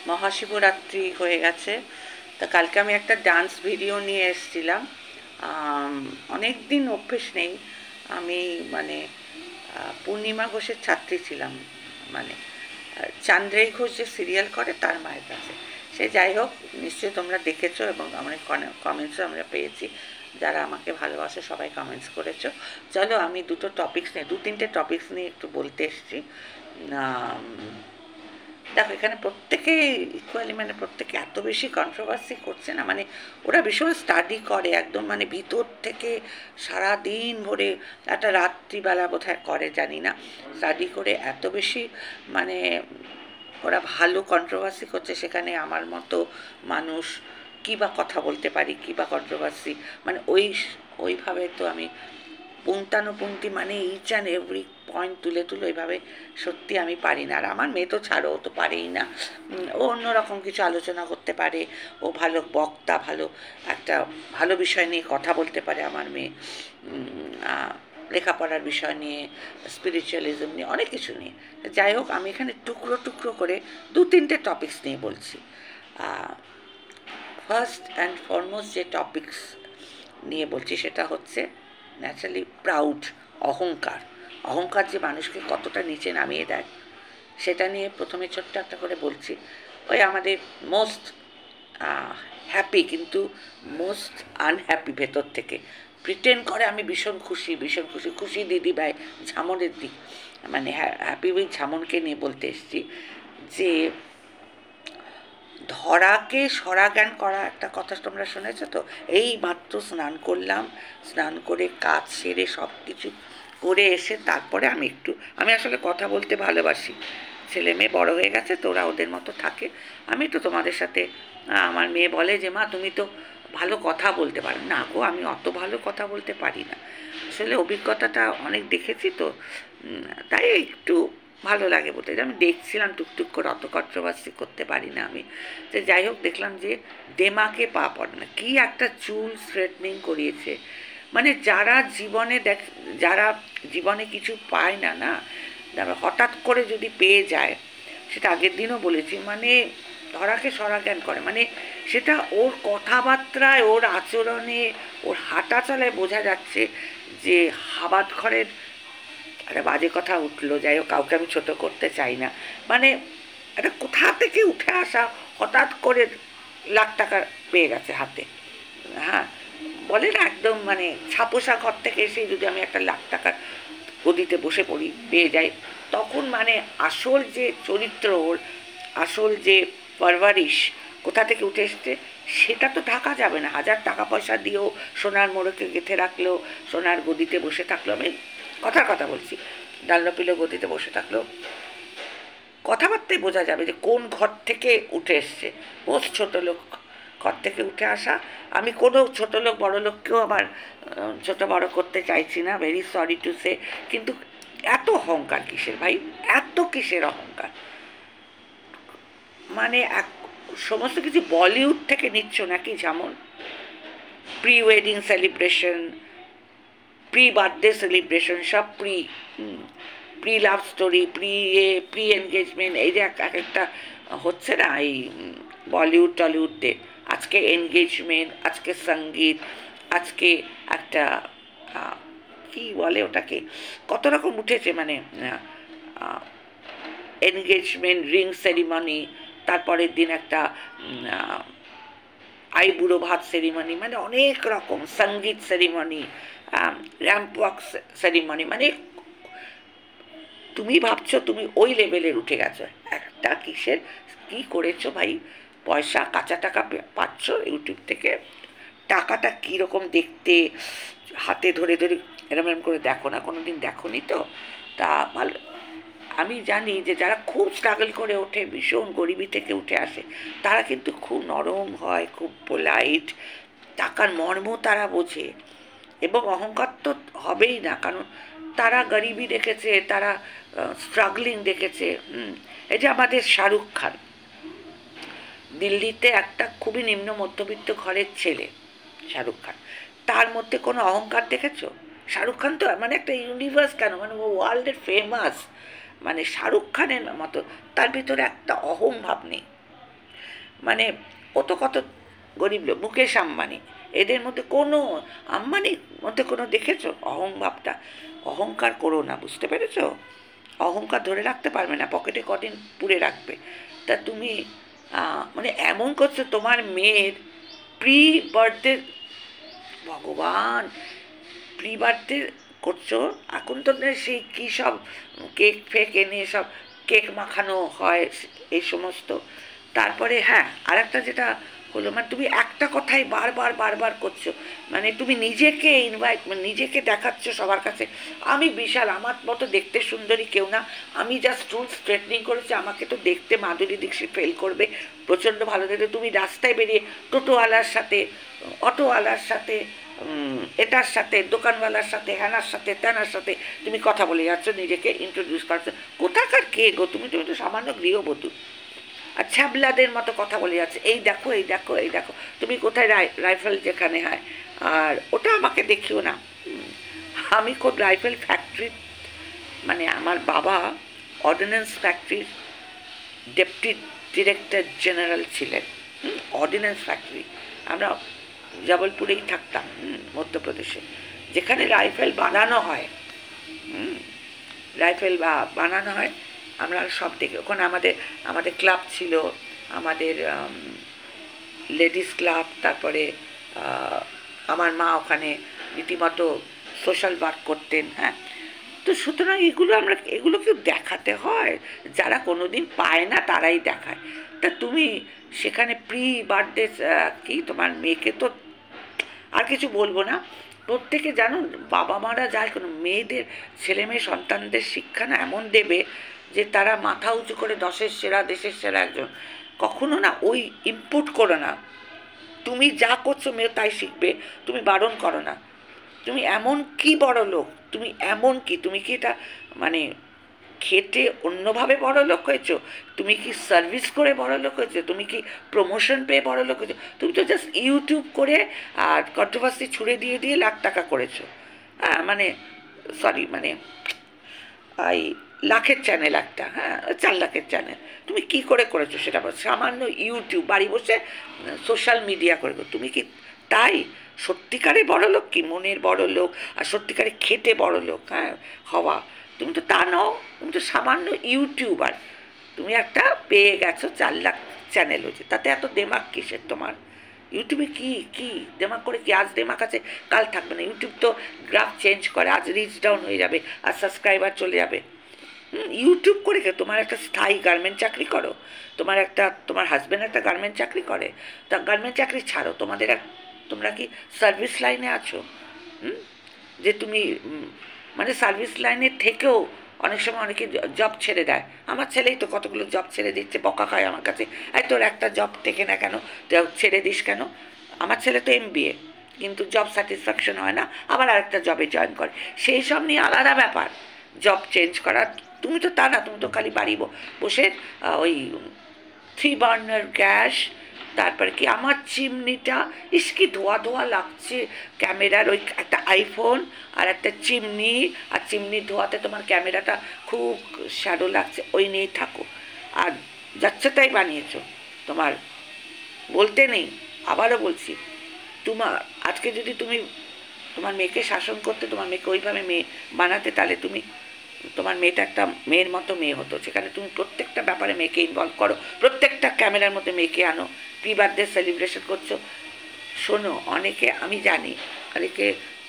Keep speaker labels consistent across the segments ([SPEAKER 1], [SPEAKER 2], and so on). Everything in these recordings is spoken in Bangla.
[SPEAKER 1] মহাশিবরাত্রি হয়ে গেছে। তা কালকে আমি একটা ডান্স ভিডিও নিয়ে এসেছিলাম। অনেক দিন অভ্যেস নেই। আমি মানে পূর্ণিমা ঘোষের ছাত্রী ছিলাম, মানে চান্দ্রেই ঘোষ যে সিরিয়াল করে তার মায়ের কাছে। সে যাই হোক, নিশ্চয়ই তোমরা দেখেছো এবং অনেক কমেন্টসও আমরা পেয়েছি। যারা আমাকে ভালোবাসে সবাই কমেন্টস করেছো। চলো, আমি দু তিনটে টপিকস নিয়ে একটু বলতে এসেছি। দেখো, এখানে প্রত্যেকে ইকুয়ালি, মানে প্রত্যেকে এত বেশি কন্ট্রোভার্সি করছে না, মানে ওরা ভীষণ স্টাডি করে একদম, মানে ভিতর থেকে সারা দিন ভরে, একটা রাত্রিবেলা বোধহয় করে জানি না, স্টাডি করে এত বেশি মানে ওরা ভালো কন্ট্রোভার্সি করছে। সেখানে আমার মতো মানুষ কী বা কথা বলতে পারি, কী বা কন্ট্রোভার্সি, মানে ওইভাবে তো আমি পুঙ্খানুপুঙ্খি, মানে ইচ অ্যান্ড এভরি পয়েন্ট তুলে তুলে ওইভাবে সত্যি আমি পারি না। আর আমার মেয়ে তো ছাড়ো, ও তো পারেই না। ও অন্যরকম কিছু আলোচনা করতে পারে, ও ভালো বক্তা, একটা ভালো বিষয় নিয়ে কথা বলতে পারে আমার মেয়ে। লেখাপড়ার বিষয় নিয়ে, স্পিরিচুয়ালিজম নিয়ে, অনেক কিছু নিয়ে। যাই হোক, আমি এখানে টুকরো টুকরো করে দু তিনটে টপিকস নিয়ে বলছি। ফার্স্ট অ্যান্ড ফরমোস্ট যে টপিকস নিয়ে বলছি সেটা হচ্ছে ন্যাচারালি প্রাউড, অহংকার যে মানুষকে কতটা নিচে নামিয়ে দেয়, সেটা নিয়ে প্রথমে ছোট্ট একটা করে বলছি। ওই আমাদের মোস্ট হ্যাপি কিন্তু মোস্ট আনহ্যাপি ভেতর থেকে প্রিটেন্ড করে আমি ভীষণ খুশি, খুশি দিদিভাই ঝামনের দিক, মানে হ্যাপি উইথ ঝামনকে নিয়ে বলতে এসেছি যে ধরাকে সরাজ্ঞান করা একটা কথা তোমরা শুনেছ তো। এই মাত্র স্নান করলাম, স্নান করে কাজ সেরে সব কিছু করে এসে তারপরে আমি আসলে কথা বলতে ভালোবাসি। ছেলে মেয়ে বড় হয়ে গেছে তো ওরা ওদের মতো থাকে। আমি তো তোমাদের সাথে, আমার মেয়ে বলে যে মা তুমি তো ভালো কথা বলতে পারো না। গো, আমি অত ভালো কথা বলতে পারি না, আসলে অভিজ্ঞতাটা অনেক দেখেছি তো, তাই একটু ভালো লাগে বলতে। আমি দেখছিলাম টুকটুক করে, অত কন্ট্রোভার্সি করতে পারি না আমি। তো যাই হোক, দেখলাম যে দেমাকে পা পড়ে না, কি একটা চুল স্ট্রেটনিং করিয়েছে। মানে যারা জীবনে কিছু পায় না, না হঠাৎ করে যদি পেয়ে যায়, সেটা আগের দিনও বলেছি, মানে ধরাকে সরাজ্ঞান করে, মানে সেটা ওর কথাবার্তায়, ওর আচরণে, ওর হাঁটা চলায় বোঝা যাচ্ছে যে হাবাদ ঘরের একটা বাজে কথা উঠলো। যাই হোক, কাউকে আমি ছোট করতে চাই না, মানে একটা কোথা থেকে উঠে আসা হঠাৎ করে লাখ টাকা পেয়ে গেছে হাতে। হ্যাঁ, বলে না একদম, মানে ছাপোষা ঘর থেকে এসে যদি আমি একটা লাখ টাকার গদিতে বসে পড়ি, পেয়ে যাই, তখন মানে আসল যে চরিত্র, ওর আসল যে পারভারিশ কোথা থেকে উঠে এসছে সেটা তো ঢাকা যাবে না। হাজার টাকা পয়সা দিয়েও সোনার মোড়কে গেঁথে রাখলেও, সোনার গদিতে বসে থাকলো, আমি কথার কথা বলছি, ডালনপিলো গদিতে বসে থাকলেও কথাবার্তায় বোঝা যাবে যে কোন ঘর থেকে উঠে এসছে। বহুত ছোট লোক ঘর থেকে উঠে আসা। আমি কোনো ছোট লোক বড় লোককেও আবার ছোট বড় করতে চাইছি না, ভেরি সরি টু সে, কিন্তু এত অহংকার কিসের ভাই, এত কিসের অহংকার? মানে সমস্ত কিছু বলিউড থেকে নিচ্ছ নাকি? যেমন pre wedding celebration, pre birthday celebration, সব pre love story, pre engagement, এই যে এক একটা হচ্ছে না এই বলিউড টলিউডে। আজকে এনগেজমেন্ট, আজকে সঙ্গীত, আজকে একটা কি বলে ওটাকে, কত রকম উঠেছে, মানে এনগেজমেন্ট, রিং সেরিমনি, তারপরের দিন একটা আইবুড়ো ভাত সেরিমনি, মানে অনেক রকম সঙ্গীত সেরিমনি, র্যাম্প ওয়াক সেরিমনি, মানে তুমি ভাবছো তুমি ওই লেভেলের উঠে গেছো। একটা কিসের কি করেছো ভাই? পয়সা, কাঁচা টাকা পাচ্ছ ইউটিউব থেকে, টাকাটা কীরকম দেখতে, হাতে ধরে ধরে এরম এরম করে দেখো না? কোনো দিন দেখো নি তো? তা ভালো, আমি জানি যে যারা খুব স্ট্রাগল করে ওঠে, ভীষণ গরিবি থেকে উঠে আসে, তারা কিন্তু খুব নরম হয়, খুব পোলাইট, টাকার মর্ম তারা বোঝে, এবং অহংকার তো হবেই না, কারণ তারা গরিবি দেখেছে, তারা স্ট্রাগলিং দেখেছে। এই যে আমাদের শাহরুখ খান, দিল্লিতে একটা খুবই নিম্ন মধ্যবিত্ত ঘরের ছেলে শাহরুখ খান, তার মধ্যে কোনো অহংকার দেখেছো? শাহরুখ খান তো মানে একটা ইউনিভার্স, কেন মানে ও ওয়ার্ল্ডের ফেমাস, মানে শাহরুখ খানের মতো, তার ভিতরে একটা অহং ভাব নেই। মানে ও তো কত গরিব লোক, মুকেশ আম্বানি, এদের মধ্যে কোনো, আম্বানির মধ্যে কোনো দেখেছো অহংভাবটা? অহংকার করো না, বুঝতে পেরেছো? অহংকার ধরে রাখতে পারবে না, পকেটে কদিন পুড়ে রাখবে। তা তুমি মানে এমন করছো তোমার মেয়ের প্রি বার্থডে, ভগবান, প্রি বার্থডে করছো। এখন তো সেই কী সব কেক ফেক এনে সব কেক মাখানো হয় এই সমস্ত। তারপরে হ্যাঁ, আর একটা যেটা হলো, মানে তুমি একটা কথাই বারবার বারবার করছো, মানে তুমি নিজেকে ইনভাইট, মানে নিজেকে দেখাচ্ছ সবার কাছে আমি বিশাল, আমার মতো দেখতে সুন্দরী কেউ না, আমি জাস্ট চুল স্ট্রেটনিং করেছি, আমাকে তো দেখতে মাধুরী দীক্ষিত ফেল করবে, প্রচণ্ড ভালো দেখতে। তুমি রাস্তায় বেরিয়ে টোটোওয়ালার সাথে, অটোওয়ালার সাথে, এটার সাথে, দোকানওয়ালার সাথে, হ্যানার সাথে, ত্যানার সাথে তুমি কথা বলে যাচ্ছ, নিজেকে ইন্ট্রোডিউস করছো। কোথাকার কে গো তুমি? তুমি তো সামান্য গৃহবধূ, আর ছ্যাবলাদের মতো কথা বলে যাচ্ছে, এই দেখো এই দেখো এই দেখো। তুমি কোথায় রাইফেল যেখানে হয়, আর ওটা আমাকে দেখিও না। আমি খুব রাইফেল ফ্যাক্টরি, মানে আমার বাবা অর্ডিন্যান্স ফ্যাক্টরির ডেপুটি ডিরেক্টর জেনারেল ছিলেন। অর্ডিন্যান্স ফ্যাক্টরি, আমরা জবলপুরেই থাকতাম, মধ্যপ্রদেশে, যেখানে রাইফেল বানানো হয়, রাইফেল বানানো হয়। আমরা সব দেখে, ওখানে আমাদের ক্লাব ছিল, আমাদের লেডিস ক্লাব, তারপরে আমার মা ওখানে রীতিমতো সোশ্যাল ওয়ার্ক করতেন। হ্যাঁ, তো সুতরাং এগুলোকে দেখাতে হয়, যারা কোনো দিন পায় না তারাই দেখায়। তা তুমি সেখানে প্রি বার্থডে কি তোমার মেয়েকে তো আর কিছু বলবো না। প্রত্যেকে জানো, বাবা মারা যায় কোনো মেয়েদের, ছেলে মেয়ে সন্তানদের শিক্ষা না এমন দেবে যে তারা মাথা উঁচু করে দশের সেরা দেশের সেরা একজন। কখনো না ওই ইনপুট করো না, তুমি যা করছো মেয়ে তাই শিখবে, তুমি বারণ করো না। তুমি এমন কি বড় লোক, তুমি এমন কি, তুমি কি এটা মানে খেটে অন্যভাবে বড় লোক হয়েছো? তুমি কি সার্ভিস করে বড় লোক হয়েছো? তুমি কি প্রমোশন পেয়ে বড় লোক হয়েছো? তুমি তো জাস্ট ইউটিউব করে আর কন্ট্রোভার্সি ছুড়ে দিয়ে দিয়ে লাখ টাকা করেছো। হ্যাঁ মানে সরি, মানে এই লাখের চ্যানেল একটা, হ্যাঁ 4 লাখের চ্যানেল, তুমি কি করে করেছো সেটা বল। সামান্য ইউটিউব, বাড়ি বসে সোশ্যাল মিডিয়া করে, তুমি কি তাই সত্যিকারে বড় লোক, কি মনের বড় লোক আর সত্যিকারে খেটে বড় লোক হ্যাঁ হওয়া? তুমি তো তা নও, তুমি তো সামান্য ইউটিউবার। তুমি একটা পেয়ে গেছো 4 লাখ চ্যানেল হয়েছে, তাতে এত দেমাক কিসের তোমার? ইউটিউবে কি কি দেমাক করে কি? আজ দেমাক আছে, কাল থাকবে না। ইউটিউব তো গ্রাফ চেঞ্জ করে, আজ রিচ ডাউন হয়ে যাবে আর সাবস্ক্রাইবার চলে যাবে। ইউটিউব করে কে? তোমার একটা স্থায়ী গার্মেন্ট চাকরি করো, তোমার হাজব্যান্ড একটা গার্মেন্ট চাকরি করে, তা গার্মেন্ট চাকরি ছাড়ো, তোমরা কি সার্ভিস লাইনে আছো? যে তুমি মানে সার্ভিস লাইনের থেকেও অনেক সময় অনেকে জব ছেড়ে দেয়। আমার ছেলেই তো কতগুলো জব ছেড়ে দিচ্ছে, বকা খায় আমার কাছে, এই তোর একটা জব থেকে না কেন, ছেড়ে দিস কেন? আমার ছেলে তো MBA, কিন্তু জব স্যাটিসফ্যাকশন হয় না, আবার আরেকটা জবে জয়েন করে। সেই সব নিয়ে আলাদা ব্যাপার, জব চেঞ্জ করা। তুমি তো তা না, তুমি তো খালি বাড়ি বসে ওই 3 বার্নার গ্যাস, তারপরে কি আমার চিমনিটা, ইস কি ধোয়া ধোয়া লাগছে ক্যামেরার, ওই একটা আইফোন আর একটা চিমনি, আর চিমনির ধোয়াতে তোমার ক্যামেরাটা খুব শ্যাডো লাগছে, ওই নিয়েই থাকো। আর যাচ্ছে তাই বানিয়েছো, তোমার বলতে নেই। আবারও বলছি, আজকে যদি তুমি তোমার মেয়েকে শাসন করতে, তোমার মেয়েকে ওইভাবে মেয়ে বানাতে, তাহলে তোমার মেয়েটা একটা মেয়ের মতো মেয়ে হতো, যেখানে তুমি প্রত্যেকটা ব্যাপারে মেয়েকে ইনভলভ করো, প্রত্যেকটা ক্যামেরার মধ্যে মেয়েকে আনো, প্রি বার্থডে সেলিব্রেশন করছো। শোনো, অনেকে আমি জানি, অনেকে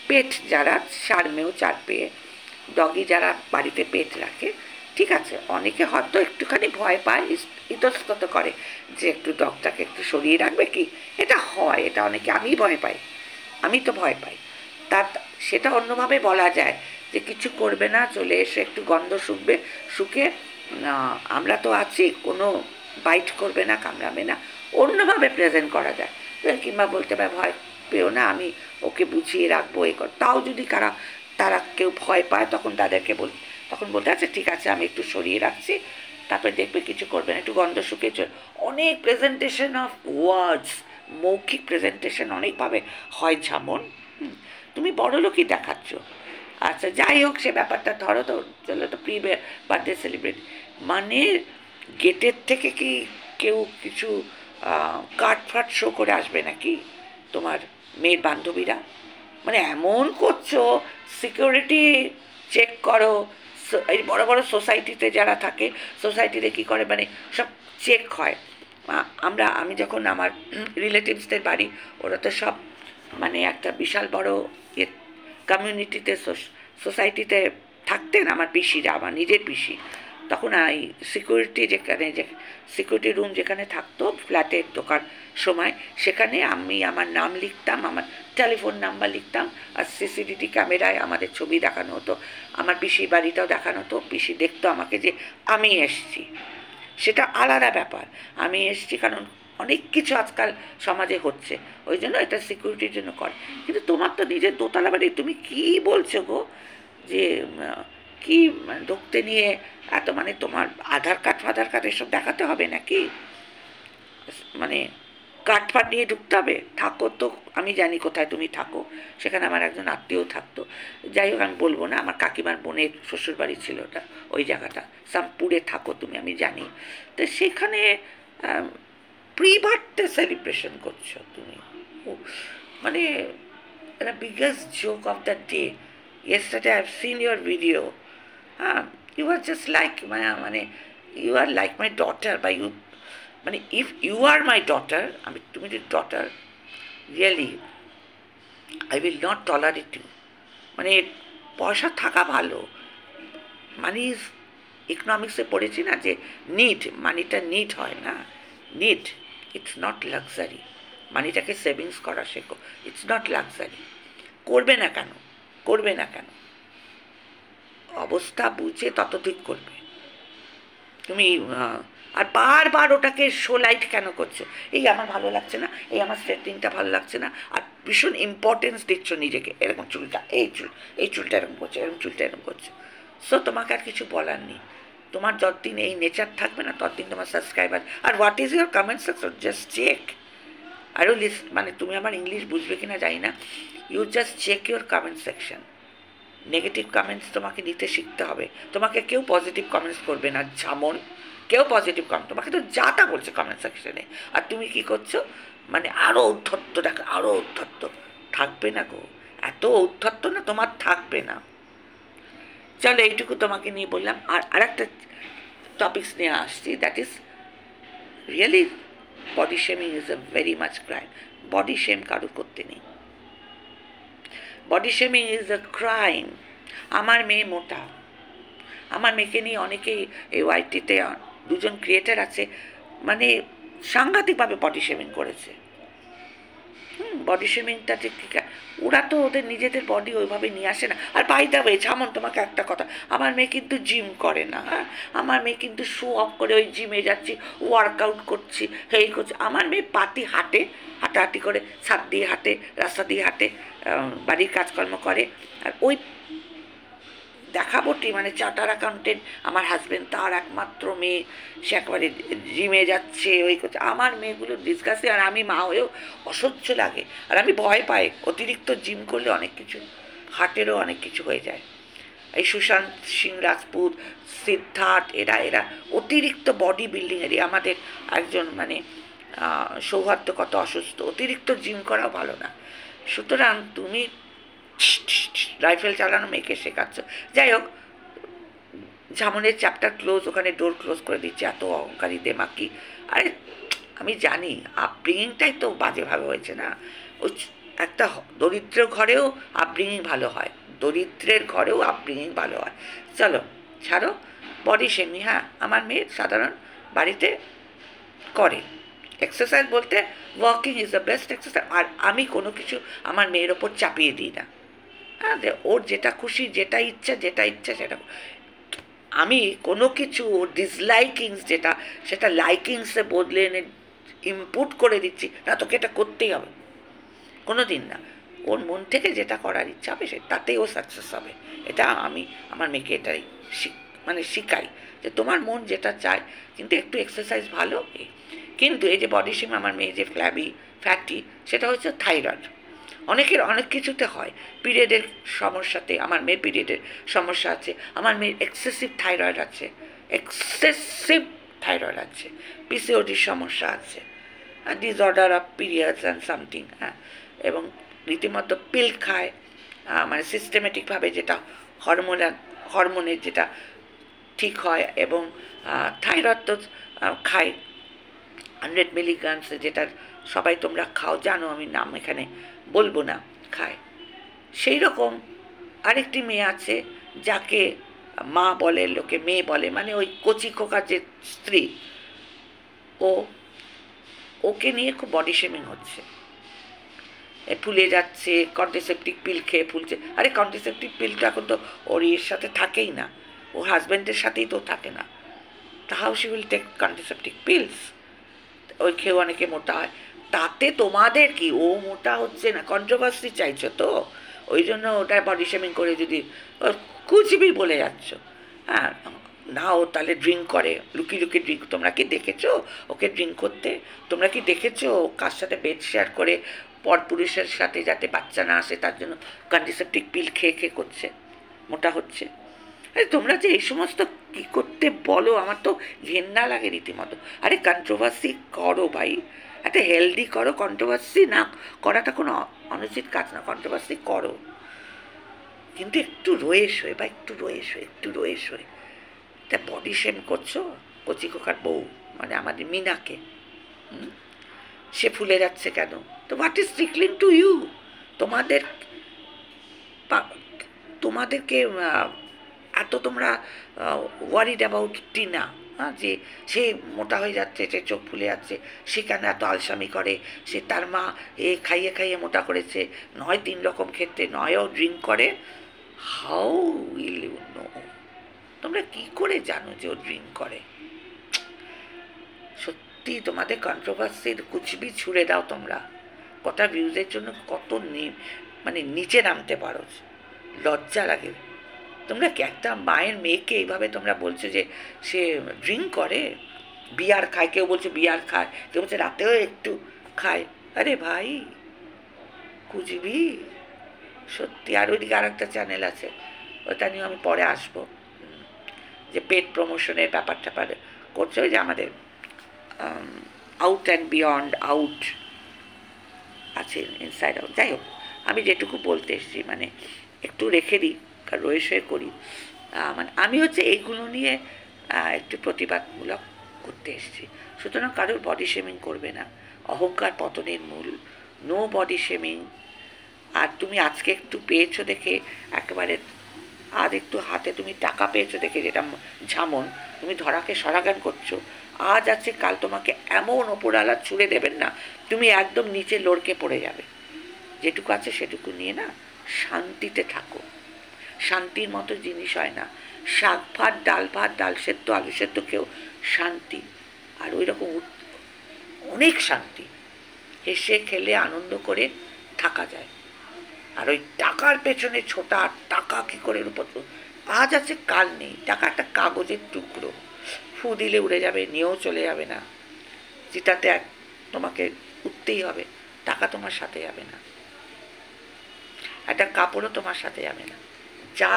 [SPEAKER 1] পেট যারা 4 মেয়েও 4 পেয়ে, ডগি যারা বাড়িতে পেট রাখে, ঠিক আছে, অনেকে হয়তো একটুখানি ভয় পায়, ইতস্তত করে যে একটু ডগটাকে একটু সরিয়ে রাখবে কি, এটা হয়, এটা অনেকে, আমি ভয় পাই, আমি তো ভয় পাই। সেটা অন্যভাবে বলা যায় যে কিছু করবে না, চলে এসে একটু গন্ধ শুকে আমরা তো আছি, কোনো বাইট করবে না, কামড়াবে না, অন্যভাবে প্রেজেন্ট করা যায়। কিংবা বলতে পারে ভয় পেও না, আমি ওকে বুঝিয়ে রাখবো, তাও যদি তারা কেউ ভয় পায়, তখন তাদেরকে তখন বলতে আছে ঠিক আছে আমি একটু সরিয়ে রাখছি, তারপরে দেখবে কিছু করবে না, একটু গন্ধ শুকিয়ে চল। অনেক প্রেজেন্টেশন অফ ওয়ার্ডস, মৌখিক প্রেজেন্টেশন অনেকভাবে হয় যেমন। তুমি বড় লোকই দেখাচ্ছ, আচ্ছা যাই হোক, সে ব্যাপারটা ধরো, তো চলো তো প্রি বার্থডে সেলিব্রেট মানে গেটের থেকে কি কেউ কিছু কার্ড ফাট শো করে আসবে নাকি তোমার মেয়ের বান্ধবীরা? মানে এমন করছো, সিকিউরিটি চেক করো। এই বড় বড় সোসাইটিতে যারা থাকে, সোসাইটিতে কি করে মানে সব চেক হয়। আমি যখন আমার রিলেটিভসদের বাড়ি, ওরা তো সব মানে একটা বিশাল বড় কমিউনিটিতে, সোসাইটিতে থাকতেন আমার পিসিরা, আমার নিজের পিসি। তখন এই সিকিউরিটি যেখানে, যে সিকিউরিটি রুম যেখানে থাকতো ফ্ল্যাটের ঢোকার সময়, সেখানে আমি আমার নাম লিখতাম, আমার টেলিফোন নাম্বার লিখতাম, আর সিসিটিভি ক্যামেরায় আমাদের ছবি দেখানো হতো, আমার পিসির বাড়িটাও দেখানো হতো। পিসি দেখতো আমাকে যে আমি এসছি, সেটা আলাদা ব্যাপার। আমি এসছি কারণ অনেক কিছু আজকাল সমাজে হচ্ছে, ওই জন্য এটা সিকিউরিটির জন্য করে। কিন্তু তোমার তো নিজের দোতলা বাড়ি, তুমি কি বলছো গো যে কি ঢুকতে নিয়ে এত মানে তোমার আধার কার্ড এসব দেখাতে হবে নাকি? মানে কার্ড ফাট নিয়ে ঢুকতে হবে? থাকো তো, আমি জানি কোথায় তুমি থাকো, সেখানে আমার একজন আত্মীয় থাকতো। যাই হোক, আমি বলবো না, আমার কাকিমার বোনের শ্বশুরবাড়ি ছিল ওটা, ওই জায়গাটা সামপুরে থাকো তুমি, আমি জানি। তো সেখানে প্রি বার্থডে সেলিব্রেশন করছো তুমি, মানে the biggest joke of the day. Yesterday I've seen your video. You are just like মানে you are like my daughter, but you মানে if you are my daughter, আমি তুমি যদি daughter, really I will not tolerate you. মানে পয়সা থাকা ভালো, মানি ইজ, ইকোনমিক্সে পড়েছি না যে নিড, মানিটা নিড হয় না, নিড, ইটস নট লাক্সারি। মানিটাকে সেভিংস করা শেখো, ইটস নট লাক্সারি। করবে না কেন, করবে না কেন? অবস্থা বুঝে তত ঠিক করবে তুমি। আর বারবার ওটাকে শো লাইট কেন করছো? এই আমার ভালো লাগছে না, এই আমার স্ট্রেটিংটা ভালো লাগছে না, আর ভীষণ ইম্পর্টেন্স দিচ্ছ নিজেকে। এরকম চুলটা, এই চুলটা এরকম করছে, এরকম চুলটা এরকম করছে। সো তোমাকে আর কিছু বলার নেই। তোমার যতদিন এই নেচার থাকবে না, ততদিন তোমার সাবস্ক্রাইবার। আর what is your comment section, just check. আরও লিস্ট, মানে তুমি আমার ইংলিশ বুঝবে কিনা জানি না, you just check your comment section. Negative comments তোমাকে নিতে শিখতে হবে। তোমাকে কেউ পজিটিভ কমেন্টস করবে না, যেমন কেউ পজিটিভ কমেন্ট, তোমাকে তো যা তা বলছে কমেন্ট সেকশনে, আর তুমি কি করছো? মানে আরও ঔদ্ধত্য দেখো, আরও ঔদ্ধত্য থাকবে না গো, এত ঔদ্ধত্য না তোমার থাকবে না। চলো, এইটুকু তোমাকে নিয়ে বললাম। আর আরেকটা টপিক্স নিয়ে আসছি, that is really body shaming is a very much crime. Body shame কারো করতে নেই, body shaming is a crime. আমার মেয়ে মোটা, আমার মেয়েকে নিয়ে অনেকেই এই ওয়াইটিতে দুজন ক্রিয়েটার আছে, মানে সাংঘাতিকভাবে বডি শেমিং করেছে। বডি শেমিংটা ঠিক ঠিক, ওরা তো ওদের নিজেদের বডি ওইভাবে নিয়ে আসে না। আর বাই দ্য ওয়ে, যেমন তোমাকে একটা কথা, আমার মেয়ে কিন্তু জিম করে না, হ্যাঁ, আমার মেয়ে কিন্তু শো অফ করে ওই জিমে যাচ্ছি, ওয়ার্কআউট করছি, এই করছি। আমার মেয়ে পাতি হাঁটে, হাঁটাহাঁটি করে, ছাদ দিয়ে হাঁটে, রাস্তা দিয়ে হাঁটে, বাড়ির কাজকর্ম করে। আর ওই দেখাবোটি মানে চার্টার অ্যাকাউন্টেন্ট আমার হাজব্যান্ড, তার একমাত্র মেয়ে, সে একেবারে জিমে যাচ্ছে, ওই করছে। আমার মেয়েগুলো ডিসকাসে, আর আমি মা হয়েও অসহ্য লাগে। আর আমি ভয় পাই, অতিরিক্ত জিম করলে অনেক কিছু, হার্টেরও অনেক কিছু হয়ে যায়। এই সুশান্ত সিং রাজপুত, সিদ্ধার্থ, এরা অতিরিক্ত বডি বিল্ডিংয়েরই। আমাদের একজন মানে সৌহার্দ্য কত অসুস্থ, অতিরিক্ত জিম করাও ভালো না। সুতরাং তুমি রাইফেল চালানো মেয়েকে শেখাচ্ছ। যাই হোক, ঝামনের চ্যাপ্টার ক্লোজ, ওখানে ডোর ক্লোজ করে দিচ্ছে, এত অহংকারী দেমাকি। আরে আমি জানি আপব্রিঙিংটাই তো বাজেভাবে হয়েছে না। ওই একটা দরিদ্র ঘরেও আপব্রিঙিং ভালো হয়, দরিদ্রের ঘরেও আপব্রিঙিং ভালো হয়। চলো ছাড়ো বডি শেমিং। হ্যাঁ, আমার মেয়ে সাধারণ বাড়িতে করে এক্সারসাইজ, বলতে walking is the best exercise. আর আমি কোনো কিছু আমার মেয়ের ওপর চাপিয়ে দিই না। হ্যাঁ, ওর যেটা খুশি, যেটা ইচ্ছা সেটা। আমি কোনো কিছু ওর ডিসলাইকিংস যেটা, সেটা লাইকিংসে বদলে এনে ইনপুট করে দিচ্ছি না, তোকে এটা করতেই হবে, কোনো দিন না। ওর মন থেকে যেটা করার ইচ্ছা হবে তাতেই ও সাকসেস হবে। এটা আমি আমার মেয়েকে এটাই মানে শিখাই যে তোমার মন যেটা চায়, কিন্তু একটু এক্সারসাইজ ভালো। কিন্তু এই যে বডি শেম, আমার মেয়ে যে ফ্যাটি, সেটা হচ্ছে থাইরয়েড। অনেকের অনেক কিছুতে হয়, পিরিয়ডের সমস্যাতে, আমার মেয়ের পিরিয়ডের সমস্যা আছে, আমার মেয়ের এক্সেসিভ থাইরয়েড আছে, এক্সেসিভ থাইরয়েড আছে, পিসিওডির সমস্যা আছে, disorder of periods and something, হ্যাঁ, এবং রীতিমতো পিল খায়, মানে সিস্টেমেটিকভাবে, যেটা হরমোনের যেটা ঠিক হয়, এবং থাইরয়েড তো খায় 100 মিলিগ্রামস, যেটা সবাই তোমরা খাও, জানো, আমি নাম এখানে বলবো না, খায়। সেই রকম আরেকটি মেয়ে আছে যাকে মা বলে, লোকে মেয়ে বলে, মানে ওই কচি খোকার যে স্ত্রী, ওকে নিয়ে খুব বডি শেমিং হচ্ছে, ফুলে যাচ্ছে, কন্ট্রাসেপটিভ পিল খেয়ে ফুলছে। আরে কন্ট্রাসেপটিভ পিলটা এখন তো ওর ইয়ের সাথে থাকেই না, ওর হাজব্যান্ডের সাথেই তো থাকে না, how she will take contraceptive pills? ওই খেয়ে অনেকে মোটা হয়, তাতে তোমাদের কি? ও মোটা হচ্ছে না, কন্ট্রোভার্সি চাইছো তো, ওই জন্য ওটা বডি শেমিং করে যদি কুচবি বলে যাচ্ছ। হ্যাঁ, না, ও তাহলে ড্রিঙ্ক করে, লুকিয়ে লুকিয়ে ড্রিঙ্ক, তোমরা কি দেখেছো ওকে ড্রিঙ্ক করতে? তোমরা কি দেখেছো কার সাথে বেড শেয়ার করে পরপুরুষের সাথে, যাতে বাচ্চা না আসে তার জন্য কন্ট্রাসেপটিভ পিল খেয়ে খেয়ে করছে, মোটা হচ্ছে? তোমরা যে এই সমস্ত কি করতে বলো, আমার তো ঘেন্না লাগে রীতিমতো। আরে কন্ট্রোভার্সি করো ভাই, একটা হেলদি করো, কন্ট্রোভার্সি না করাটা কোনো অনুচিত কাজ না, কন্ট্রোভার্সি করো, কিন্তু একটু রয়ে শোয়, বা একটু রয়ে শোয়। তা বডি শেম করছো কচি খোকার বউ, মানে আমাদের মিনাকে, সে ফুলে যাচ্ছে কেন? তো what is trickling to you? তোমাদেরকে এত তোমরা ওয়ারিড অ্যাবাউট টিনা, হ্যাঁ, যে সে মোটা হয়ে যাচ্ছে, সে চোখ ফুলে যাচ্ছে, সে কেন এত আলসামি করে, সে তার মা খাইয়ে খাইয়ে মোটা করেছে, নয় 3 রকম ক্ষেত্রে, নয়ও ড্রিঙ্ক করে। How will you know? তোমরা কি করে জানো যে ও ড্রিঙ্ক করে? সত্যি তোমাদের কন্ট্রোভার্সির কুচবি ছুড়ে দাও তোমরা, কটা ভিউজের জন্য কত মানে নিচে নামতে পারো, লজ্জা লাগে। তোমরা কি একটা মায়ের মেয়েকে এইভাবে তোমরা বলছো যে সে ড্রিঙ্ক করে, বিয়ার খায়, কেউ বলছে বিয়ার খায়, কেউ বলছে রাতেও একটু খায়। আরে ভাই, কুচবি সত্যি। আর ওইদিকে আর একটা চ্যানেল আছে, ওটা নিয়ে আমি পরে আসবো, যে পেট প্রমোশনের ব্যাপার ট্যাপার করছে, ওই যে আমাদের আউট অ্যান্ড বিয়ন্ড আউট আছে, ইনসাইড আউট। যাই হোক, আমি যেটুকু বলতে এসেছি, মানে একটু রেখে দিই, কারণ রয়ে করি, মানে আমি হচ্ছে এইগুলো নিয়ে একটু প্রতিবাদমূলক করতে এসেছি। সুতরাং কারোর বডি শেমিং করবে না, অহংকার পতনের মূল, নো বডি শেমিং। আর তুমি আজকে একটু পেয়েছো দেখে একেবারে, আর একটু হাতে তুমি টাকা পেয়েছো দেখে, যেটা ঝামন, তুমি ধরাকে সরাগান করছো, আজ আছে কাল তোমাকে এমন ওপরওয়ালা ছুঁড়ে দেবেন না, তুমি একদম নিচে লড়কে পড়ে যাবে। যেটুকু আছে সেটুকু নিয়ে না শান্তিতে থাকো। শান্তির মতো জিনিস হয় না, শাক ভাত, ডাল সেদ্ধ, আলু সেদ্ধ খেয়েও শান্তি, আর ওই রকম অনেক শান্তি, হেসে খেলে আনন্দ করে থাকা যায়। আর ওই টাকার পেছনে ছোটা, টাকা কী করে রূপ, আজ আছে কাল নেই, টাকা একটা কাগজের টুকরো, ফু দিলে উড়ে যাবে, নিয়েও চলে যাবে না, যেটাতে তোমাকে উঠতেই হবে, টাকা তোমার সাথে যাবে না, একটা কাপড়ও তোমার সাথে যাবে না, যা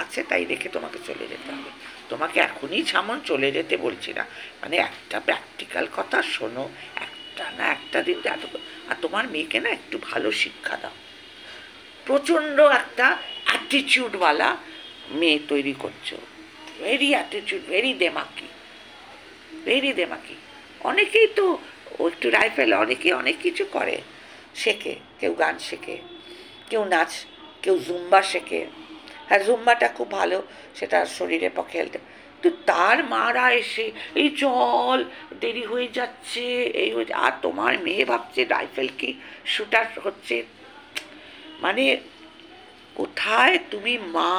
[SPEAKER 1] আছে তাই রেখে তোমাকে চলে যেতে হবে। তোমাকে এখনই যেমন চলে যেতে বলছি না, মানে একটা প্র্যাকটিক্যাল কথা শোনো, একটা না একটা দিন এত, আর তোমার মেয়েকে না একটু ভালো শিক্ষা দাও। প্রচণ্ড একটা অ্যাটিটিউডওয়ালা মেয়ে তৈরি করছো, ভেরি অ্যাটিটিউড, ভেরি দেমাকি। অনেকেই তো একটু রাইফেল, অনেকে অনেক কিছু করে, শেখে, কেউ গান শেখে, কেউ নাচ, কেউ জুম্বা শেখে। হ্যাঁ, জুম্বাটা খুব ভালো, সেটা শরীরের পক্ষে হেলতে। তো তার মারা এসে এই চল, দেরি হয়ে যাচ্ছে, এই হয়ে, আর তোমার মেয়ে ভাবছে রাইফেল কি শুটার হচ্ছে। মানে কোথায় তুমি মা,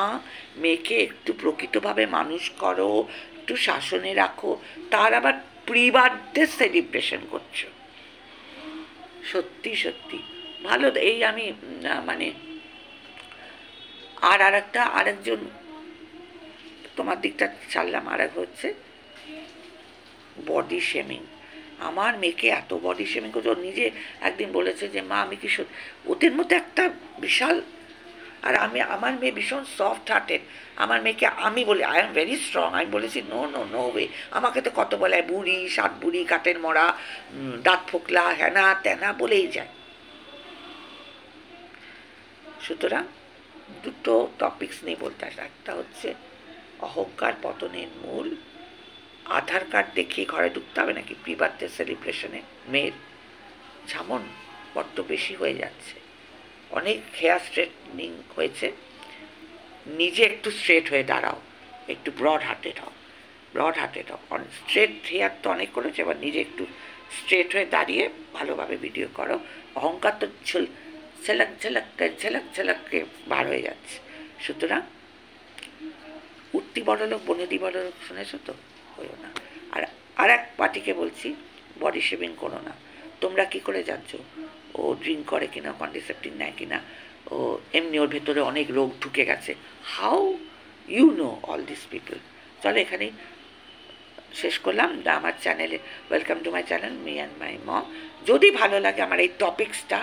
[SPEAKER 1] মেয়েকে একটু প্রকৃতভাবে মানুষ করো, একটু শাসনে রাখো, তার আবার প্রি বার্থডে সেলিব্রেশন করছো। সত্যি ভালো। এই আমি মানে আরেকজন তোমার দিকটা ছাড়লাম, আর এক হচ্ছে বডি শেমিং। আমার মেয়েকে এত বডি শেমিং করছে। ও নিজে একদিন বলেছে যে মা আমি কি ওদের মধ্যে একটা বিশাল, আর আমার মেয়ে ভীষণ সফট হার্টেড। আমার মেয়েকে আমি বলি আই এম ভেরি স্ট্রং, আমি বলেছি নো নো নো ওয়ে। আমাকে তো কত বলে বুড়ি, সাত বুড়ি, কাঠের মরা, দাঁত ফোকলা, হ্যানা ত্যানা বলেই যায়। সুতরাং দুটো টপিকস নিয়ে বলতে আসে। একটা হচ্ছে অহংকার পতনের মূল, আধার কার্ড দেখিয়ে ঘরে ঢুকতে হবে নাকি প্রি বার্থডে সেলিব্রেশনে। মেয়ের ঝামন বড্ড বেশি হয়ে যাচ্ছে, অনেক হেয়ার স্ট্রেটনিং হয়েছে, নিজে একটু স্ট্রেট হয়ে দাঁড়াও, একটু ব্রড হার্টেড হও, ব্রড হার্টেড হও। স্ট্রেট হেয়ার তো অনেক করেছে, এবার নিজে একটু স্ট্রেট হয়ে দাঁড়িয়ে ভালোভাবে ভিডিও করো। অহংকার তো ছেলাক ছেলাককে বার হয়ে যাচ্ছে। সুতরাং উঠতি বড়লোক বনেদি বড়লোক শুনেছ তো, হইও না। আর এক পার্টিকে বলছি বডি শেভিং করো না। তোমরা কি করে জানছো ও ড্রিঙ্ক করে কিনা, কন্ট্রাসেপটিভ নেয় কিনা, ও এমনি ওর ভেতরে অনেক রোগ ঢুকে গেছে? How you know all this people? চলো এখানেই শেষ করলাম। আমার চ্যানেলে welcome to my channel me and my mom. যদি ভালো লাগে আমার এই টপিক্সটা,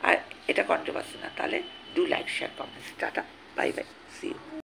[SPEAKER 1] আর এটা কন্ট্রোভার্সি না, তাহলে do like share comments. Tata, bye bye, see you.